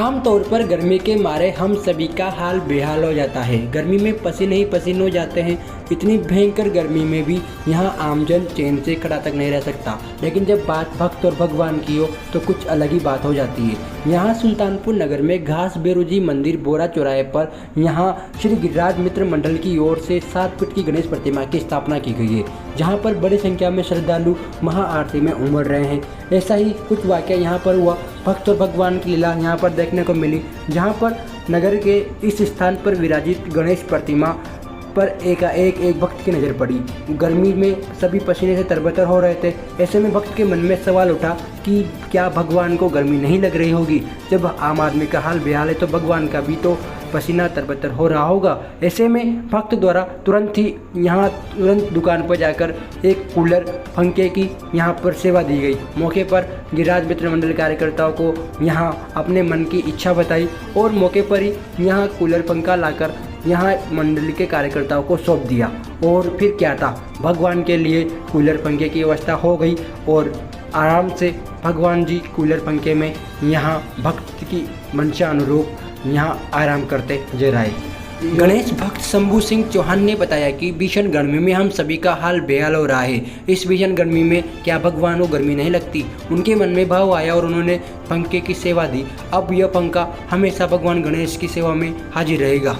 आम तौर पर गर्मी के मारे हम सभी का हाल बेहाल हो जाता है। गर्मी में पसीने ही पसीने हो जाते हैं। इतनी भयंकर गर्मी में भी यहाँ आमजन चैन से खड़ा तक नहीं रह सकता। लेकिन जब बात भक्त और भगवान की हो तो कुछ अलग ही बात हो जाती है। यहाँ सुल्तानपुर नगर में घास बेरुजी मंदिर बोरा चौराहे पर यहाँ श्री गिरिराज मित्र मंडल की ओर से 7 फीट की गणेश प्रतिमा की स्थापना की गई है, जहाँ पर बड़ी संख्या में श्रद्धालु महाआरती में उमड़ रहे हैं। ऐसा ही कुछ वाक़या यहाँ पर हुआ। भक्त और भगवान की लीला यहाँ पर देखने को मिली, जहाँ पर नगर के इस स्थान पर विराजित गणेश प्रतिमा पर एकाएक एक भक्त की नज़र पड़ी। गर्मी में सभी पसीने से तरबतर हो रहे थे। ऐसे में भक्त के मन में सवाल उठा कि क्या भगवान को गर्मी नहीं लग रही होगी? जब आम आदमी का हाल बेहाल है तो भगवान का भी तो पसीना तरबतर हो रहा होगा। ऐसे में भक्त द्वारा तुरंत दुकान पर जाकर एक कूलर पंखे की यहाँ पर सेवा दी गई। मौके पर गिरिराज मित्र मंडल कार्यकर्ताओं को यहाँ अपने मन की इच्छा बताई और मौके पर ही यहाँ कूलर पंखा लाकर यहाँ मंडल के कार्यकर्ताओं को सौंप दिया। और फिर क्या था, भगवान के लिए कूलर पंखे की व्यवस्था हो गई और आराम से भगवान जी कूलर पंखे में यहाँ भक्त की मंशा अनुरूप यहाँ आराम करते नजर आए। गणेश भक्त शंभू सिंह चौहान ने बताया कि भीषण गर्मी में हम सभी का हाल बेहाल हो रहा है। इस भीषण गर्मी में क्या भगवान को गर्मी नहीं लगती? उनके मन में भाव आया और उन्होंने पंखे की सेवा दी। अब यह पंखा हमेशा भगवान गणेश की सेवा में हाजिर रहेगा।